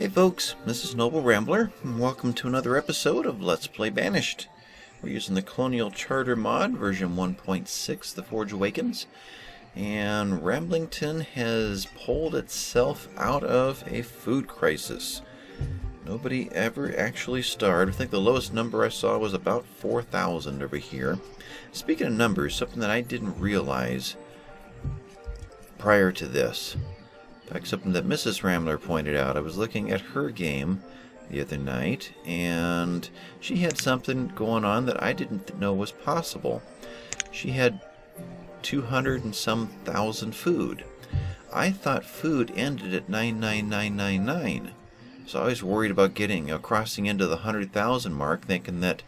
Hey folks, this is Noble Rambler, and welcome to another episode of Let's Play Banished. We're using the Colonial Charter mod, version 1.6, the Forge Awakens, and Ramblington has pulled itself out of a food crisis. Nobody ever actually starved. I think the lowest number I saw was about 4,000 over here. Speaking of numbers, something that I didn't realize prior to this. In fact, something that Mrs. Rambler pointed out. I was looking at her game the other night, and she had something going on that I didn't know was possible. She had 200 and some thousand food. I thought food ended at 99999. So I was worried about crossing into the 100,000 mark, thinking that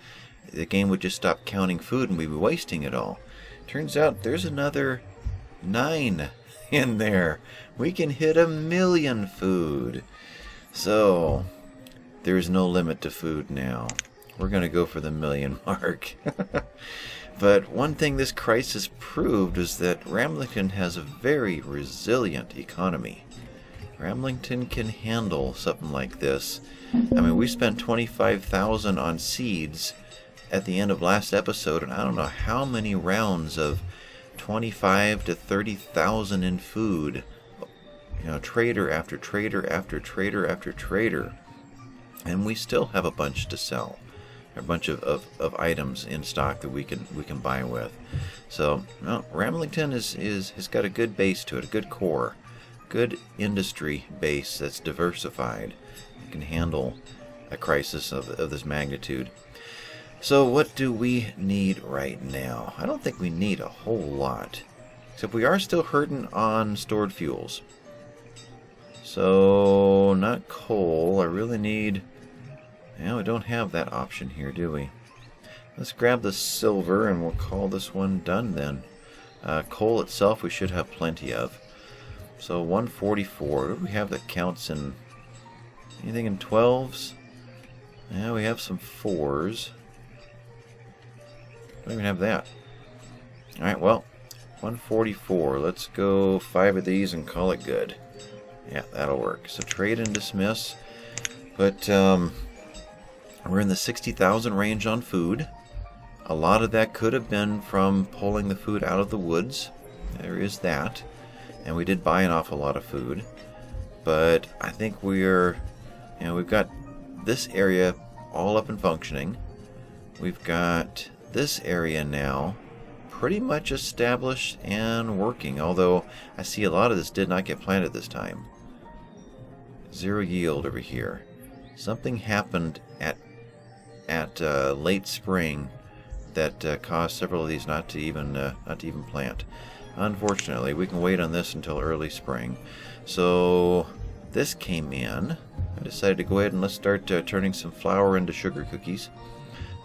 the game would just stop counting food and we'd be wasting it all. Turns out there's another 9 in there. We can hit 1,000,000 food. So there's no limit to food now. We're going to go for the 1,000,000 mark. But one thing this crisis proved is that Ramblington has a very resilient economy. Ramblington can handle something like this. I mean, we spent 25,000 on seeds at the end of last episode, and I don't know how many rounds of 25 to 30,000 in food. You know, trader after trader after trader after trader. And we still have a bunch to sell. A bunch of items in stock that we can buy with. So, well, Ramblington has got a good base to it, a good core. Good industry base that's diversified. It can handle a crisis of this magnitude. So what do we need right now? I don't think we need a whole lot. Except we are still hurting on stored fuels. So, not coal. I really need... we don't have that option here, do we? Let's grab the silver and we'll call this one done then. Coal itself we should have plenty of. So 144. What do we have that counts in anything in 12s? Yeah, we have some 4s. Don't even have that. Alright, well, 144. Let's go 5 of these and call it good. Yeah, that'll work. So trade and dismiss. But we're in the 60,000 range on food. A lot of that could have been from pulling the food out of the woods. There is that. And we did buy an awful lot of food. But I think we've got this area all up and functioning. We've got this area now pretty much established and working. Although I see a lot of this did not get planted this time. 0 yield over here. Something happened at late spring that caused several of these not to even plant. Unfortunately, we can wait on this until early spring. So this came in. I decided to go ahead and let's start turning some flour into sugar cookies.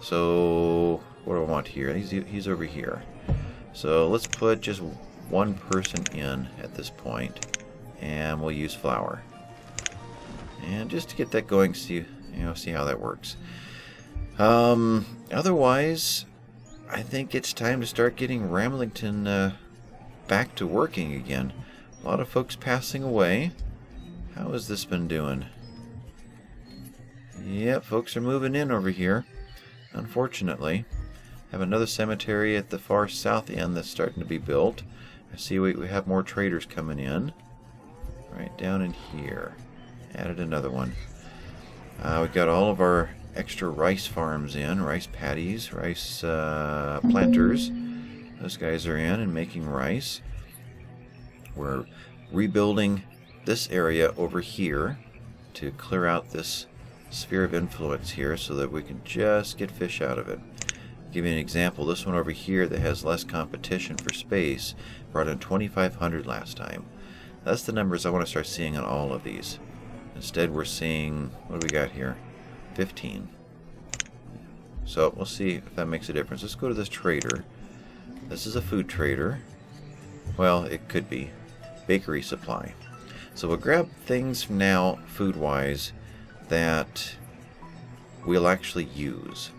So what do I want here? He's over here. So let's put just one person in at this point, and we'll use flour. And just to get that going, see how that works. Otherwise, I think it's time to start getting Ramblington back to working again. A lot of folks passing away. How has this been doing? Yep, folks are moving in over here. Unfortunately, have another cemetery at the far south end that's starting to be built. I see we have more traders coming in. Right down in here. Added another one. We've got all of our extra rice farms in, rice paddies, rice planters. Those guys are in and making rice. We're rebuilding this area over here to clear out this sphere of influence here so that we can just get fish out of it. I'll give you an example. This one over here that has less competition for space brought in 2,500 last time. That's the numbers I want to start seeing on all of these. Instead we're seeing, what do we got here? 15. So we'll see if that makes a difference. Let's go to this trader. This is a food trader. Well, it could be. Bakery supply. So we'll grab things now, food-wise, that we'll actually use.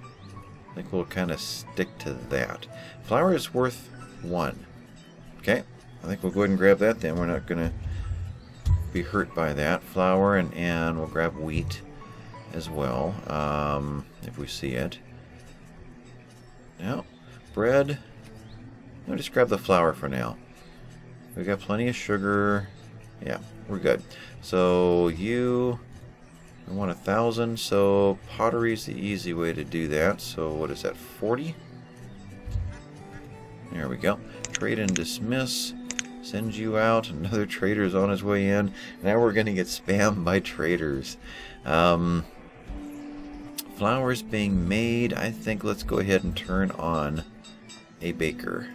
I think we'll kind of stick to that. Flour is worth 1. Okay, I think we'll go ahead and grab that then. We're not going to be hurt by that. Flour, and we'll grab wheat as well, if we see it. Now, bread. I'll just grab the flour for now. We got plenty of sugar. Yeah, we're good. So you want 1,000. So pottery's the easy way to do that. So what is that? 40. There we go. Trade and dismiss. Sends you out. Another trader's on his way in. Now we're going to get spammed by traders. Flour's being made. I think let's go ahead and turn on a baker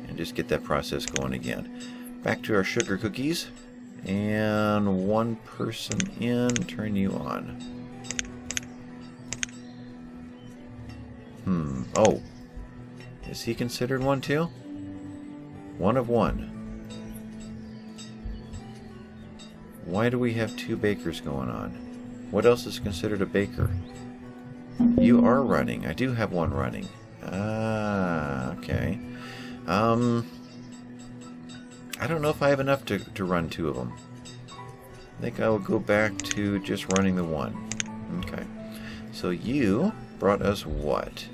and just get that process going again. Back to our sugar cookies. And one person in. Turn you on. Oh. Is he considered one too? One of one. Why do we have 2 bakers going on? What else is considered a baker? You are running. I do have one running. Ah, okay. I don't know if I have enough to run 2 of them. I think I will go back to just running the one. Okay. So you brought us what?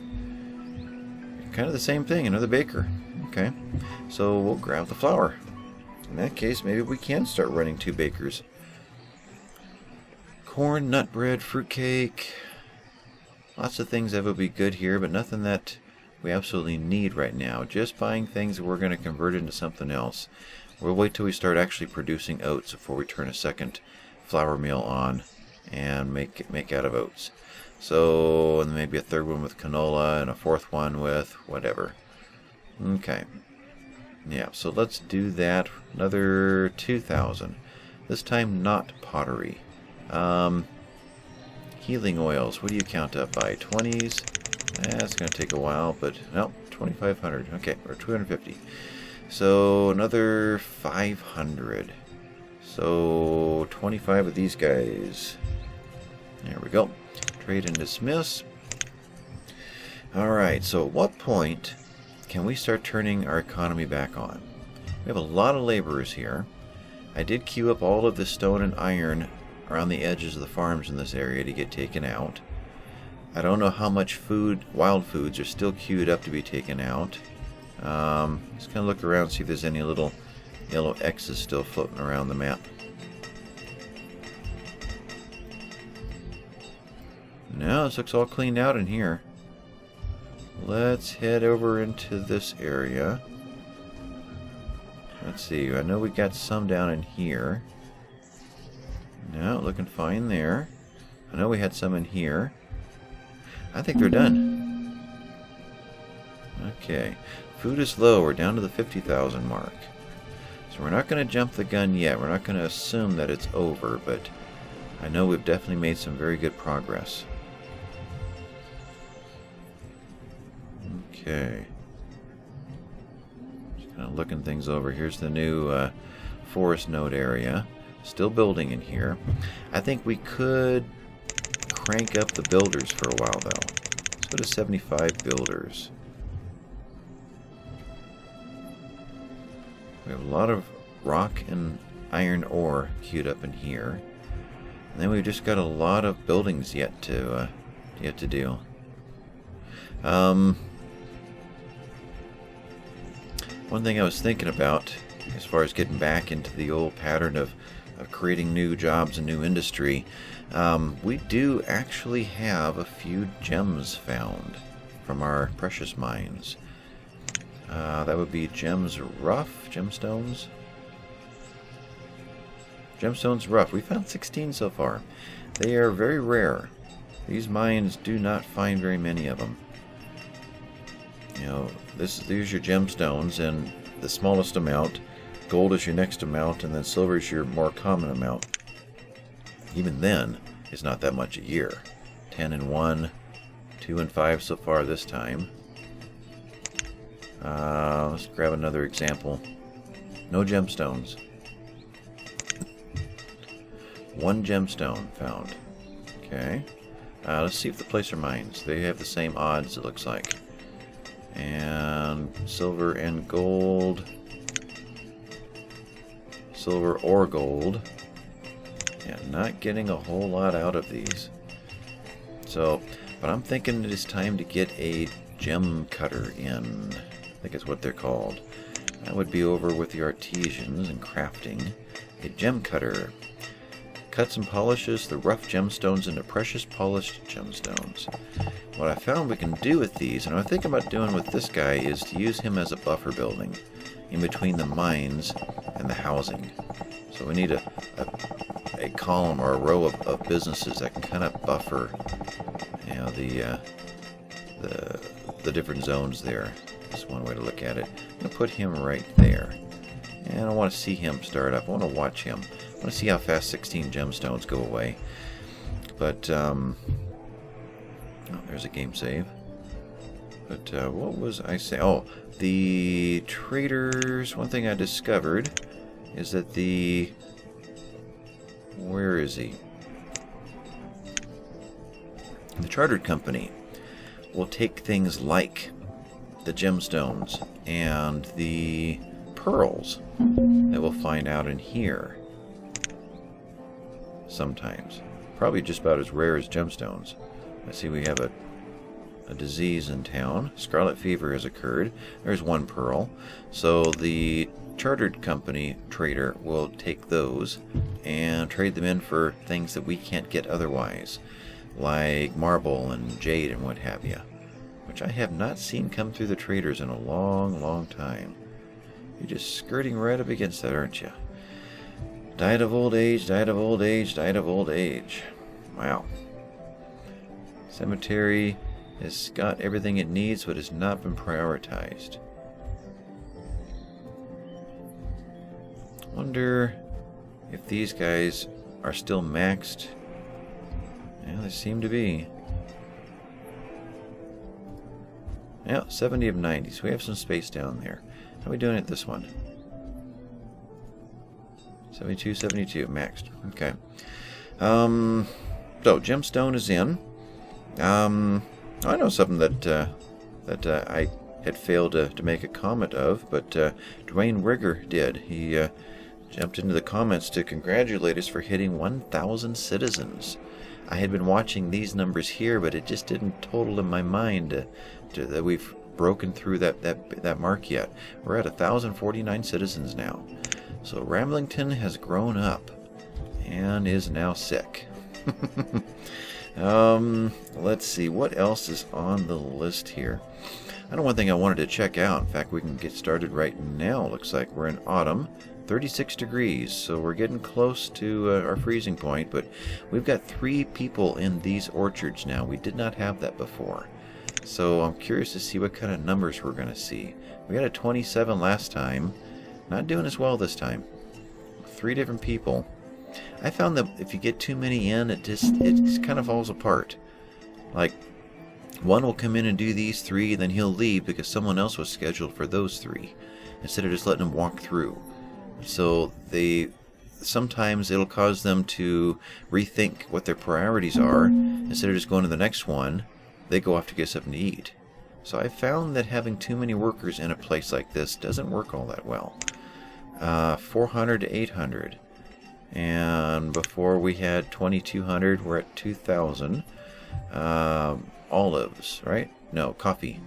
Kind of the same thing, another baker. Okay. So we'll grab the flour. In that case, maybe we can start running 2 bakers. Corn, nut bread, fruitcake. Lots of things that would be good here, but nothing that we absolutely need right now. Just buying things that we're going to convert into something else. We'll wait till we start actually producing oats before we turn a second flour mill on and make out of oats. So, and maybe a third one with canola and a fourth one with whatever. Okay. Yeah, so let's do that. Another 2,000. This time not pottery. Healing oils. What do you count up by? 20s? That's going to take a while, but no, 2,500. Okay, or 250. So another 500. So 25 of these guys. There we go. Trade and dismiss. Alright, so at what point can we start turning our economy back on? We have a lot of laborers here. I did queue up all of the stone and iron around the edges of the farms in this area to get taken out. I don't know how much food, wild foods, are still queued up to be taken out. Just kind of look around, see if there's any little yellow X's still floating around the map. No, this looks all cleaned out in here. Let's head over into this area. Let's see, I know we got some down in here. No, looking fine there. I know we had some in here. I think they're done. Okay. Food is low. We're down to the 50,000 mark. So we're not going to jump the gun yet. We're not going to assume that it's over, but I know we've definitely made some very good progress. Okay. Just kind of looking things over. Here's the new forest node area. Still building in here. I think we could crank up the builders for a while, though. Let's go to 75 builders. We have a lot of rock and iron ore queued up in here. And then we've just got a lot of buildings yet to do. One thing I was thinking about, as far as getting back into the old pattern of creating new jobs and new industry, we do actually have a few gems found from our precious mines. That would be gemstones. Gemstones rough. We found 16 so far. They are very rare. These mines do not find very many of them. You know, these are your gemstones, and the smallest amount. Gold is your next amount, and then silver is your more common amount. Even then, it's not that much a year. 10 and 1, 2 and 5 so far this time. Let's grab another example. No gemstones. 1 gemstone found. Okay. Let's see if the placer mines. They have the same odds, it looks like. And silver and gold. silver or gold. And not getting a whole lot out of these. So, but I'm thinking it is time to get a gem cutter in. I think it's what they're called. That would be over with the artisans and crafting. A gem cutter. Cuts and polishes the rough gemstones into precious polished gemstones. What I found we can do with these, and what I think about doing with this guy, is to use him as a buffer building in between the mines and the housing. So we need a column or a row of businesses that can kind of buffer, you know, the different zones there. That's one way to look at it. I'm going to put him right there. And I want to see him start up. I want to watch him. I want to see how fast 16 gemstones go away. But, oh, there's a game save. But, what was I saying? Oh, the traders, one thing I discovered is that the... Where is he? The chartered company will take things like the gemstones and the pearls that we'll find out in here sometimes. Probably just about as rare as gemstones. I see we have a disease in town. Scarlet fever has occurred. There's one pearl. So the chartered company trader will take those and trade them in for things that we can't get otherwise, like marble and jade and what have you, which I have not seen come through the traders in a long, long time. You're just skirting right up against that, aren't you? Died of old age, died of old age, died of old age. Wow. Cemetery has got everything it needs, but has not been prioritized. Wonder if these guys are still maxed. Yeah, they seem to be. Yeah, 70 of 90, so we have some space down there. How are we doing at this one? 72, 72, maxed. Okay. So, gemstone is in. I know something that I had failed to make a comment of, but Dwayne Rigger did. He jumped into the comments to congratulate us for hitting 1,000 citizens. I had been watching these numbers here, but it just didn't total in my mind that we've broken through that mark yet. We're at 1,049 citizens now. So Ramblington has grown up and is now sick. Let's see, what else is on the list here? I know one thing I wanted to check out. In fact, we can get started right now. Looks like we're in autumn. 36 degrees, so we're getting close to our freezing point, but we've got 3 people in these orchards now. We did not have that before. So I'm curious to see what kind of numbers we're going to see. We had a 27 last time. Not doing as well this time. 3 different people. I found that if you get too many in, it just kind of falls apart. Like, one will come in and do these 3, then he'll leave because someone else was scheduled for those 3, instead of just letting them walk through. So sometimes it'll cause them to rethink what their priorities are. Instead of just going to the next one, they go off to get something to eat. So I found that having too many workers in a place like this doesn't work all that well. 400 to 800. And before we had 2,200, we're at 2,000. Olives, right? No, coffee.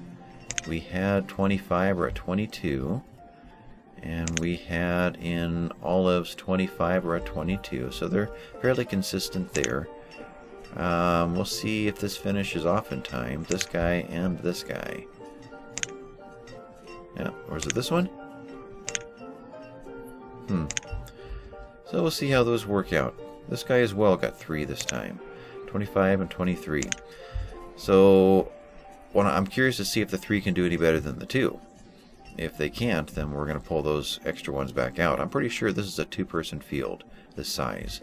We had 25, we're at 22. And we had in olives 25, we're at 22. So they're fairly consistent there. We'll see if this finishes off in time. This guy and this guy. Yeah, or is it this one? So we'll see how those work out. This guy as well got 3 this time. 25 and 23. So I'm curious to see if the 3 can do any better than the 2. If they can't, then we're going to pull those extra ones back out. I'm pretty sure this is a 2-person field, this size.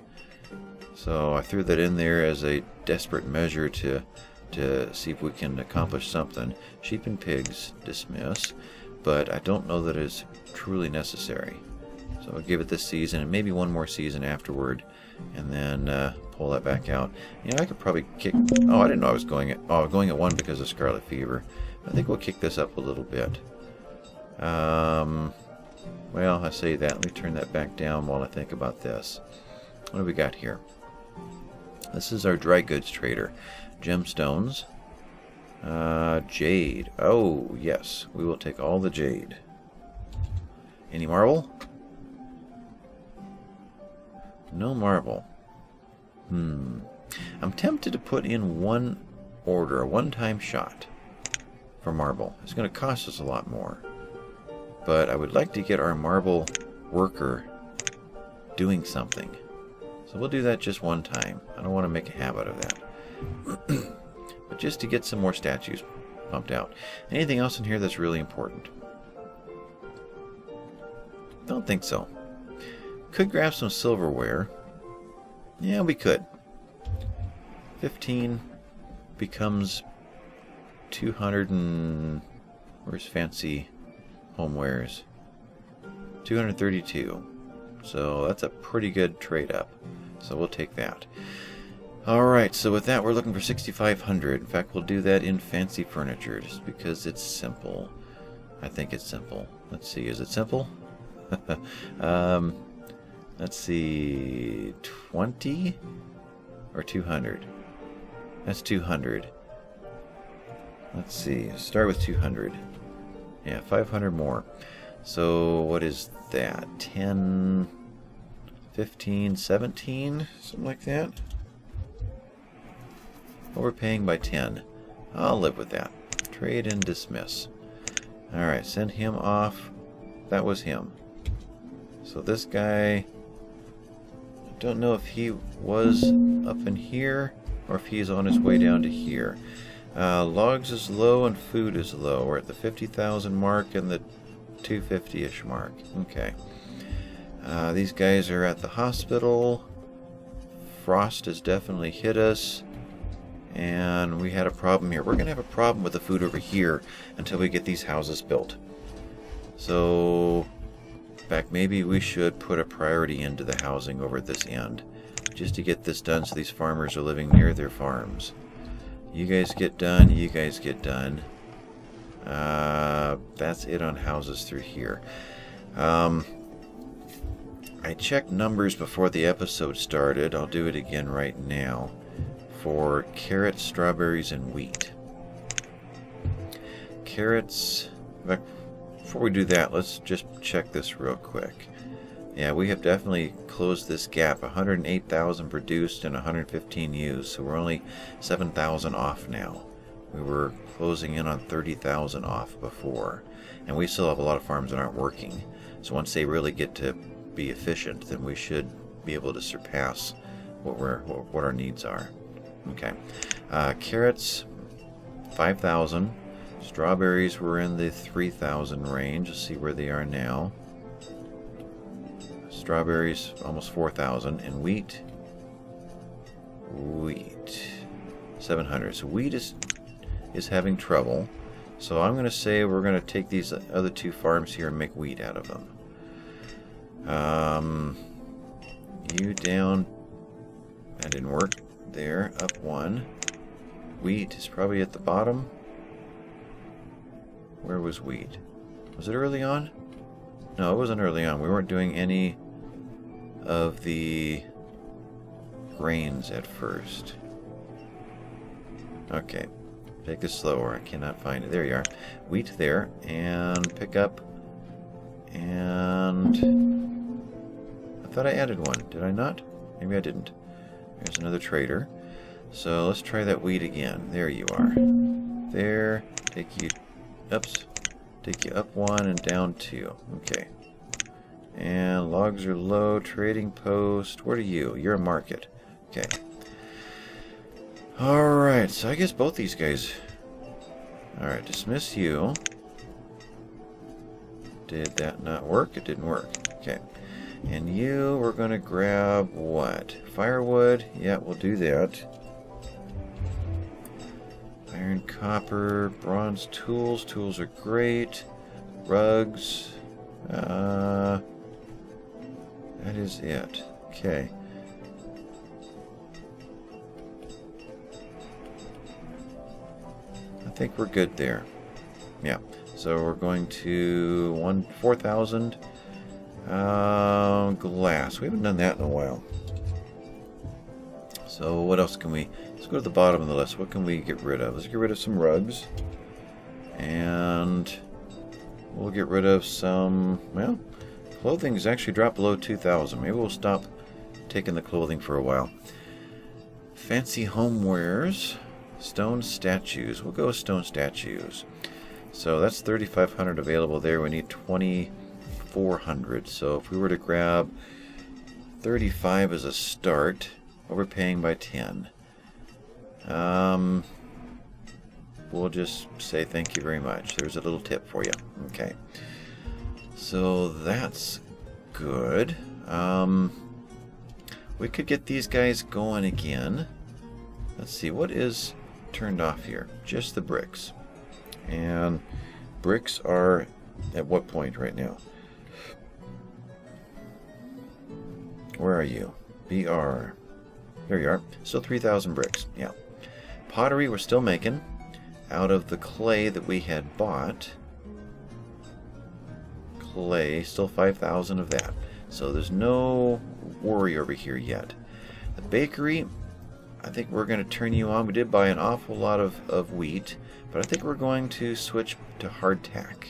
So I threw that in there as a desperate measure to see if we can accomplish something. Sheep and pigs, dismiss. But I don't know that it's truly necessary. So I'll give it this season and maybe one more season afterward, and then pull that back out. You know, I could probably kick... Oh, I didn't know I was going at... Oh, I was going at 1 because of scarlet fever. I think we'll kick this up a little bit. Well, I say that. Let me turn that back down while I think about this. What do we got here? This is our dry goods trader. Gemstones. Jade. Oh, yes. We will take all the jade. Any marble? No marble. I'm tempted to put in one order, a one-time shot for marble. It's going to cost us a lot more. But I would like to get our marble worker doing something. So we'll do that just one time. I don't want to make a habit of that. But just to get some more statues pumped out. Anything else in here that's really important? Don't think so. Could grab some silverware. Yeah, we could. 15 becomes 200 and... Where's fancy homewares? 232. So that's a pretty good trade up. So we'll take that. Alright, so with that we're looking for 6,500. In fact, we'll do that in fancy furniture just because it's simple. I think it's simple. Let's see, is it simple? Let's see, 20 or 200? That's 200. Let's see, start with 200. Yeah, 500 more. So what is that? 10, 15, 17? Something like that? Overpaying by 10. I'll live with that. Trade and dismiss. Alright, send him off. That was him. So this guy, I don't know if he was up in here or if he's on his way down to here. Logs is low and food is low. We're at the 50,000 mark and the 250-ish mark. Okay. These guys are at the hospital. Frost has definitely hit us. And we had a problem here. We're going to have a problem with the food over here until we get these houses built. So, in fact, maybe we should put a priority into the housing over at this end. Just to get this done so these farmers are living near their farms. You guys get done, you guys get done. That's it on houses through here. I checked numbers before the episode started. I'll do it again right now. For carrots, strawberries, and wheat. Carrots... Before we do that, let's just check this real quick. Yeah, we have definitely closed this gap. 108,000 produced and 115 used, so we're only 7,000 off now. We were closing in on 30,000 off before, and we still have a lot of farms that aren't working. So once they really get to be efficient, then we should be able to surpass what our needs are. Okay, carrots, 5,000. Strawberries were in the 3,000 range. Let's see where they are now. Strawberries, almost 4,000. And wheat, 700. So wheat is having trouble. So I'm going to say we're going to take these other two farms here and make wheat out of them. You down. That didn't work. There, up one. Wheat is probably at the bottom. Where was wheat? Was it early on? No, it wasn't early on. We weren't doing any of the grains at first. Okay, take this slower. I cannot find it. There you are. Wheat there, and pick up. And I thought I added one. Did I not? Maybe I didn't. There's another trader. So let's try that wheat again. There you are. There. Take you. Oops. Take you up one and down two. Okay. And logs are low. Trading post. What are you? You're a market. Okay. Alright. So I guess both these guys. Alright. Dismiss you. Did that not work? It didn't work. Okay. And you, we're going to grab what? Firewood? Yeah, we'll do that. Iron, copper, bronze tools. Tools are great. Rugs. That is it. Okay. I think we're good there. Yeah. So we're going to 4,000. Glass. We haven't done that in a while. So what else can we... Let's go to the bottom of the list. What can we get rid of? Let's get rid of some rugs. And we'll get rid of some... Well, clothing's actually dropped below 2,000. Maybe we'll stop taking the clothing for a while. Fancy homewares. Stone statues. We'll go with stone statues. So that's 3,500 available there. We need 2,400. So if we were to grab 35 as a start, overpaying by 10. We'll just say thank you very much. There's a little tip for you. Okay. So that's good. We could get these guys going again. Let's see, what is turned off here? Just the bricks. And bricks are at what point right now? Where are you? BR. There you are. Still 3,000 bricks. Yeah. Pottery we're still making out of the clay that we had bought. Clay, still 5,000 of that. So there's no worry over here yet. The bakery, I think we're going to turn you on. We did buy an awful lot of wheat, but I think we're going to switch to hardtack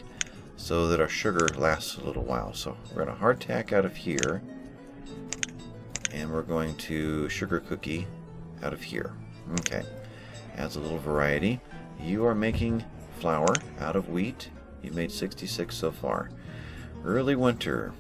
so that our sugar lasts a little while. So we're going to hardtack out of here, and we're going to sugar cookie out of here. Okay, adds a little variety. You are making flour out of wheat. You've made 66 so far. Early winter.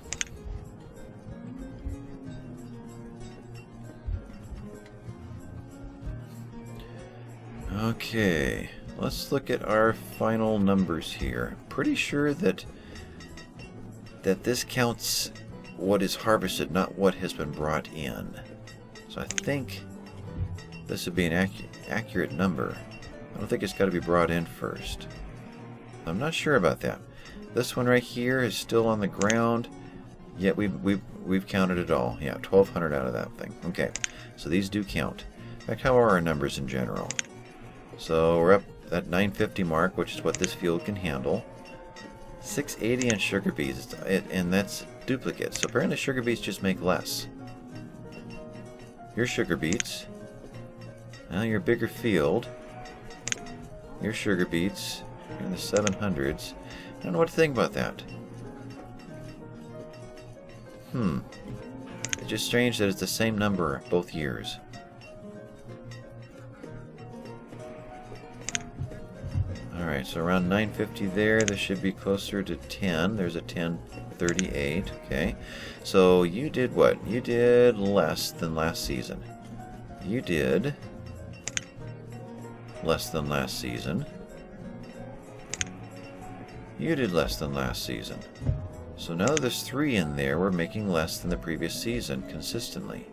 Okay, let's look at our final numbers here. Pretty sure that this counts what is harvested, not what has been brought in. So I think this would be an accurate number. I don't think it's got to be brought in first. I'm not sure about that. This one right here is still on the ground, yet we've counted it all. Yeah, 1,200 out of that thing. Okay, so these do count. In fact, how are our numbers in general? So we're up at 950 mark, which is what this field can handle. 680 on sugar beets, and that's duplicate. So apparently sugar beets just make less. Your sugar beets. Now your bigger field. Your sugar beets. You're in the 700s. I don't know what to think about that. It's just strange that it's the same number both years. Alright, so around 950 there. This should be closer to 10. There's a 1038. Okay. So you did what? You did less than last season. You did less than last season. You did less than last season. So now that there's 3 in there, we're making less than the previous season consistently.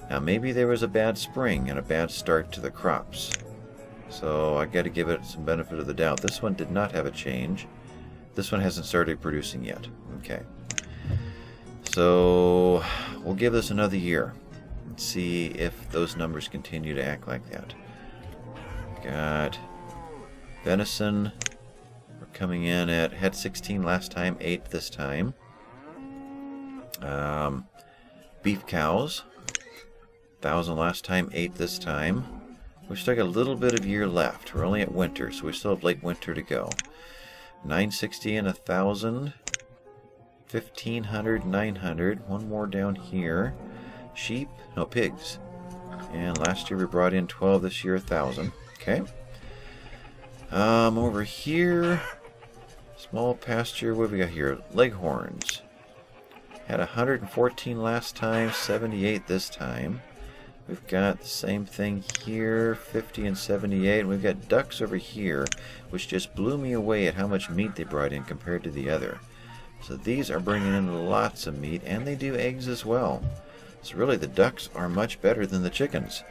Now maybe there was a bad spring and a bad start to the crops. So I got to give it some benefit of the doubt. This one did not have a change. This one hasn't started producing yet. Okay. So we'll give this another year and see if those numbers continue to act like that. Got venison. Coming in at, had 16 last time, 8 this time. Beef cows, 1,000 last time, 8 this time. We've still got a little bit of year left. We're only at winter, so we still have late winter to go. 960 and 1,000. 1,500, 900. One more down here. Sheep, no, pigs. And last year we brought in 12, this year 1,000. Okay. Over here, small pasture, what have we got here? Leghorns. Had 114 last time, 78 this time. We've got the same thing here, 50 and 78. And we've got ducks over here, which just blew me away at how much meat they brought in compared to the other. So these are bringing in lots of meat, and they do eggs as well. So really the ducks are much better than the chickens.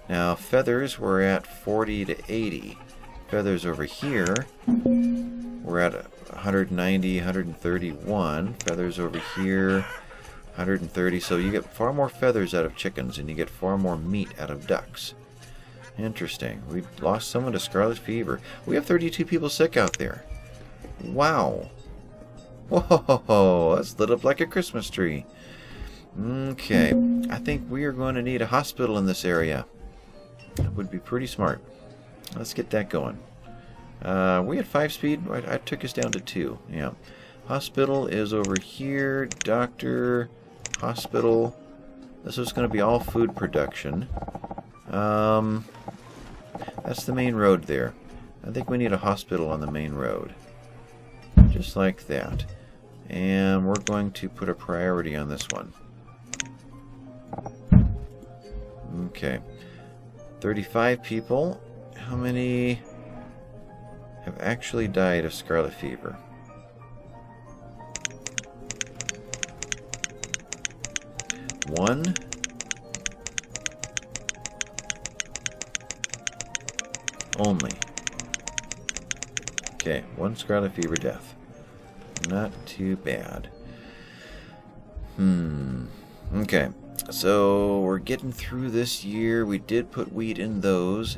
Now feathers, we're at 40 to 80. Feathers over here, we're at 190, 131. Feathers over here, 130. So you get far more feathers out of chickens, and you get far more meat out of ducks. Interesting. We lost someone to scarlet fever. We have 32 people sick out there. Wow. Whoa, that's lit up like a Christmas tree. Okay, I think we are going to need a hospital in this area. That would be pretty smart. Let's get that going. We had 5 speed. I took us down to 2. Yeah. Hospital is over here. Doctor, hospital. This is going to be all food production. That's the main road there. I think we need a hospital on the main road. Just like that. And we're going to put a priority on this one. Okay. 35 people. How many have actually died of scarlet fever? One. Only. Okay, 1 scarlet fever death. Not too bad. Okay, so we're getting through this year. We did put wheat in those.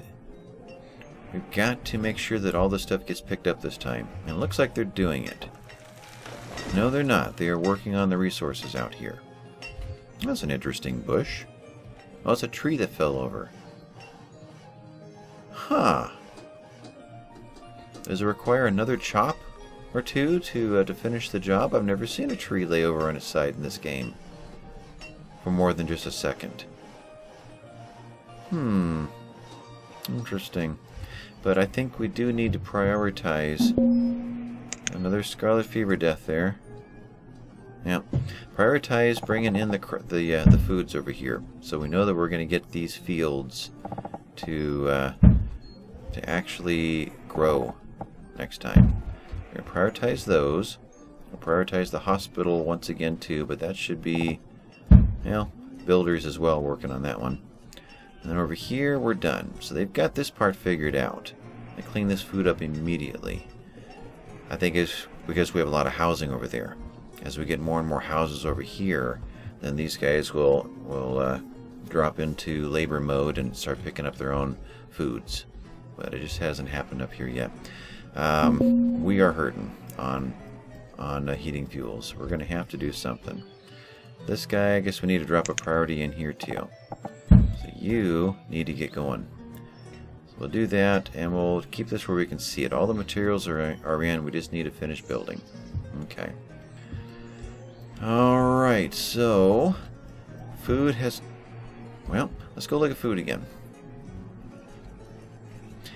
We've got to make sure that all this stuff gets picked up this time. And it looks like they're doing it. No, they're not. They are working on the resources out here. That's an interesting bush. Oh, it's a tree that fell over. Huh. Does it require another chop or two to finish the job? I've never seen a tree lay over on its side in this game for more than just a second. Interesting. But I think we do need to prioritize another scarlet fever death there. Yeah. Prioritize bringing in the foods over here, so we know that we're going to get these fields to actually grow next time. We're going to prioritize those. We'll prioritize the hospital once again too, but that should be, builders as well working on that one. And then over here we're done. So they've got this part figured out. They clean this food up immediately. I think it's because we have a lot of housing over there. As we get more and more houses over here, then these guys will drop into labor mode and start picking up their own foods. But it just hasn't happened up here yet. We are hurting on heating fuels. We're going to have to do something. This guy, I guess we need to drop a priority in here too. So you need to get going. So we'll do that, and we'll keep this where we can see it. All the materials are in. We just need to finish building. Okay. Alright, so food has... Well, let's go look at food again.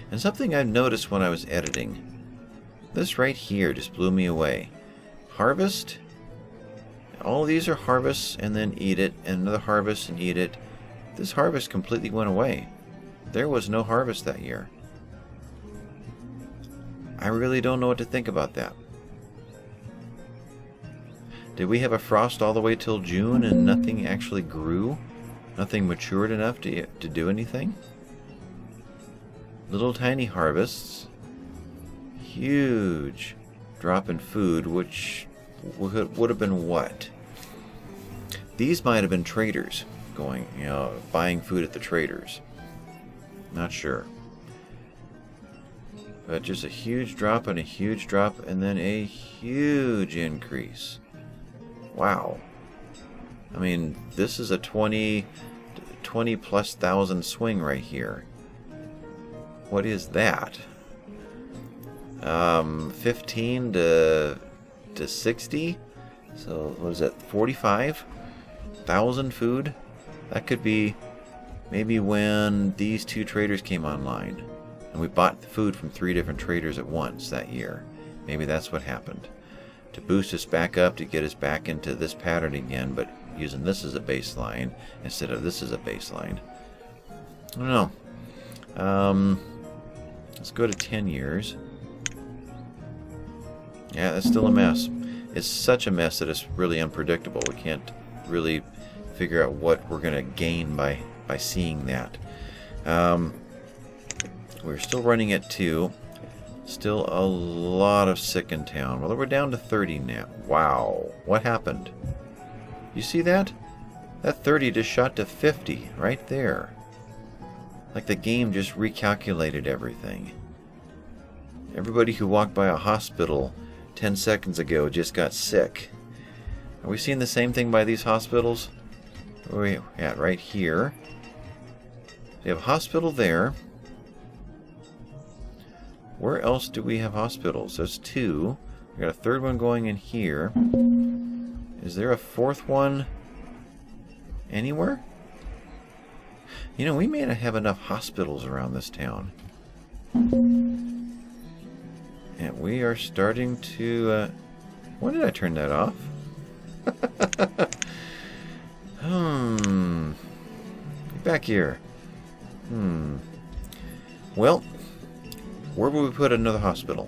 And something I've noticed when I was editing, this right here just blew me away. Harvest. All of these are harvests and then eat it, and another harvest and eat it. This harvest completely went away. There was no harvest that year. I really don't know what to think about that. Did we have a frost all the way till June and nothing actually grew? Nothing matured enough to do anything? Little tiny harvests. Huge drop in food, which would have been what? These might have been traders going, buying food at the traders. Not sure. But just a huge drop and a huge drop and then a huge increase. Wow. I mean, this is a 20 plus thousand swing right here. What is that? 15 to 60? So what is that? 45,000 food? That could be maybe when these 2 traders came online. And we bought the food from 3 different traders at once that year. Maybe that's what happened. To boost us back up, to get us back into this pattern again, but using this as a baseline instead of this as a baseline. I don't know. Let's go to 10 years. Yeah, that's still a mess. It's such a mess that it's really unpredictable. We can't really figure out what we're going to gain by seeing that. We're still running at 2. Still a lot of sick in town. Well, we're down to 30 now. Wow. What happened? You see that? That 30 just shot to 50 right there. Like the game just recalculated everything. Everybody who walked by a hospital 10 seconds ago just got sick. Are we seeing the same thing by these hospitals? Where are we at? Right here. We have a hospital there. Where else do we have hospitals? There's 2. We got a third one going in here. Is there a fourth one anywhere? You know, we may not have enough hospitals around this town. And we are starting to... when did I turn that off? Get back here. Well, where will we put another hospital?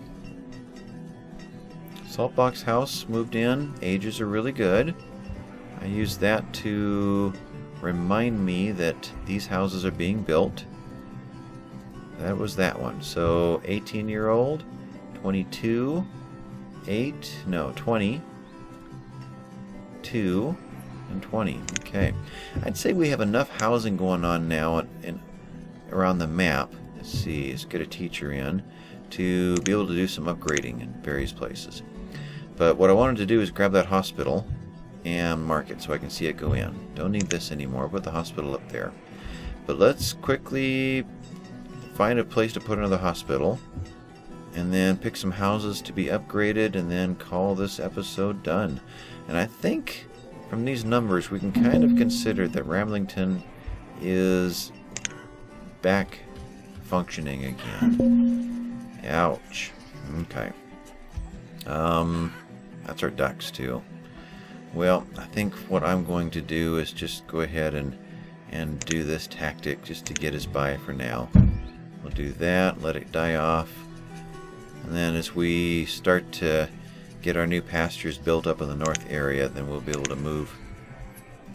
Saltbox House moved in. Ages are really good. I used that to remind me that these houses are being built. That was that one. So 18-year-old, 22, 20, 2, and 20. Okay. I'd say we have enough housing going on now around the map. Let's see, let's get a teacher in to be able to do some upgrading in various places. But what I wanted to do is grab that hospital and mark it so I can see it go in. Don't need this anymore. Put the hospital up there. But let's quickly find a place to put another hospital, and then pick some houses to be upgraded, and then call this episode done. And I think from these numbers we can kind of consider that Ramblington is back functioning again. Ouch. Okay. That's our ducks too. Well, I think what I'm going to do is just go ahead and do this tactic just to get us by for now. We'll do that, let it die off, and then as we start to get our new pastures built up in the north area, then we'll be able to move.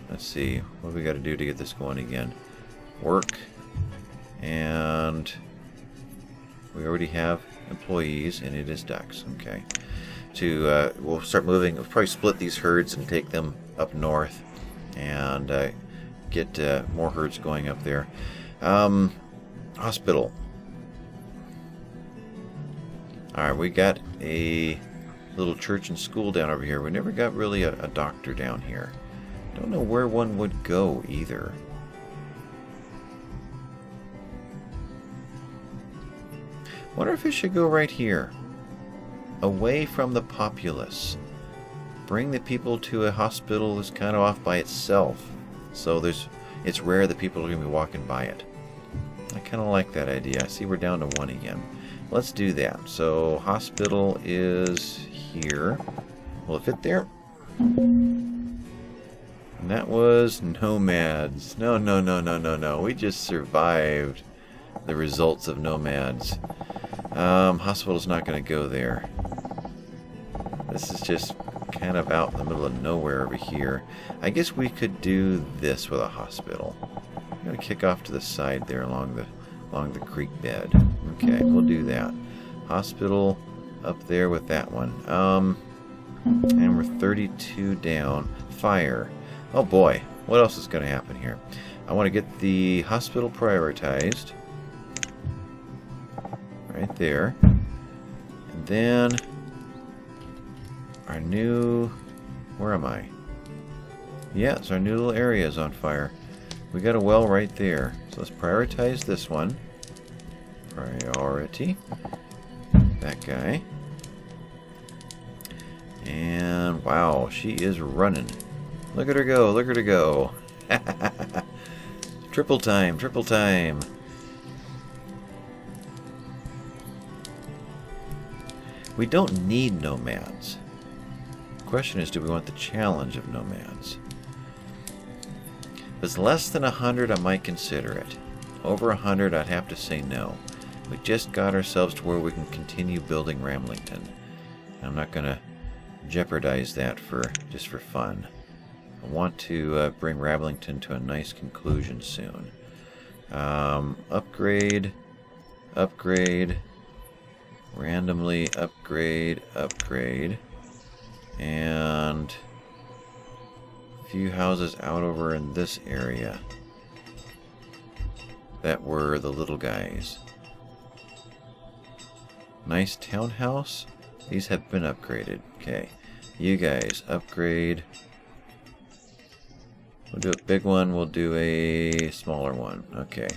Let's see, what do we got to do to get this going again? Work, and we already have employees, and it is ducks. Okay. We'll start moving. We'll probably split these herds and take them up north, and get more herds going up there. Hospital. Alright, we got a little church and school down over here. We never got really a doctor down here. Don't know where one would go either. Wonder if it should go right here. Away from the populace. Bring the people to a hospital that's kind of off by itself. So it's rare that people are going to be walking by it. I kind of like that idea. I see we're down to 1 again. Let's do that. So hospital is here. Will it fit there? And that was nomads. No. We just survived the results of nomads. Hospital's not going to go there. This is just kind of out in the middle of nowhere over here. I guess we could do this with a hospital. I'm going to kick off to the side there along the creek bed. Okay, we'll do that. Hospital up there with that one. And we're 32 down. Fire. Oh boy, what else is going to happen here? I want to get the hospital prioritized. Right there. And then our new... Where am I? Yes, our new little area is on fire. We got a well right there. So let's prioritize this one. Priority. That guy. And wow, she is running. Look at her go, look at her go. Triple time, triple time. We don't need nomads. The question is, do we want the challenge of nomads? If it's less than 100, I might consider it. Over 100, I'd have to say no. We just got ourselves to where we can continue building Ramblington. I'm not going to jeopardize that just for fun. I want to bring Ramblington to a nice conclusion soon. Upgrade, randomly upgrade, and a few houses out over in this area that were the little guys. Nice townhouse, These have been upgraded. Okay. You guys, upgrade. We'll do a big one. We'll do a smaller one. Okay.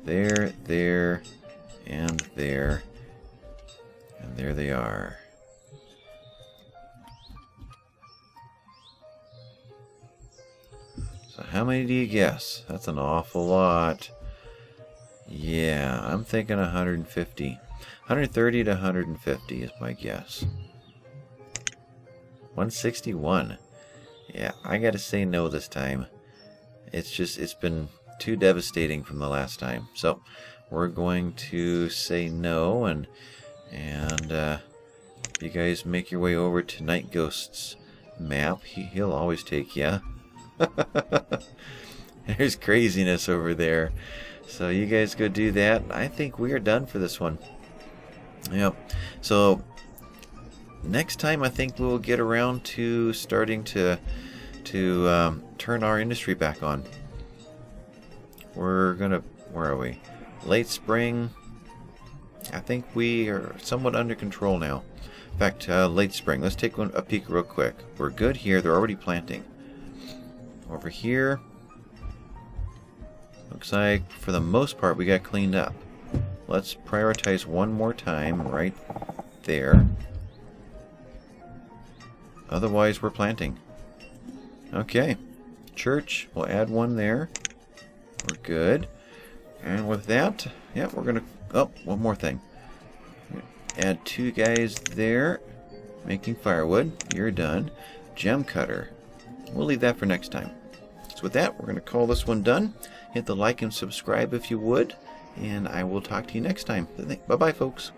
There, there, and there. And there they are. So how many do you guess? That's an awful lot. Yeah, I'm thinking 150. 130 to 150 is my guess. 161. Yeah, I gotta say no this time. It's been too devastating from the last time. So we're going to say no, and you guys make your way over to Night Ghost's map. He'll always take you. There's craziness over there. So you guys go do that. I think we are done for this one. Yep. So next time I think we'll get around to starting to turn our industry back on. We're gonna, where are we? Late spring. I think we are somewhat under control now. In fact, late spring. Let's take a peek real quick. We're good here. They're already planting. Over here, looks like for the most part we got cleaned up. Let's prioritize one more time right there. Otherwise, we're planting. Okay. Church, we'll add one there. We're good. And with that, yeah, we're going to... Oh, one more thing. Add 2 guys there. Making firewood. You're done. Gem cutter. We'll leave that for next time. So with that, we're going to call this one done. Hit the like and subscribe if you would. And I will talk to you next time. Bye-bye, folks.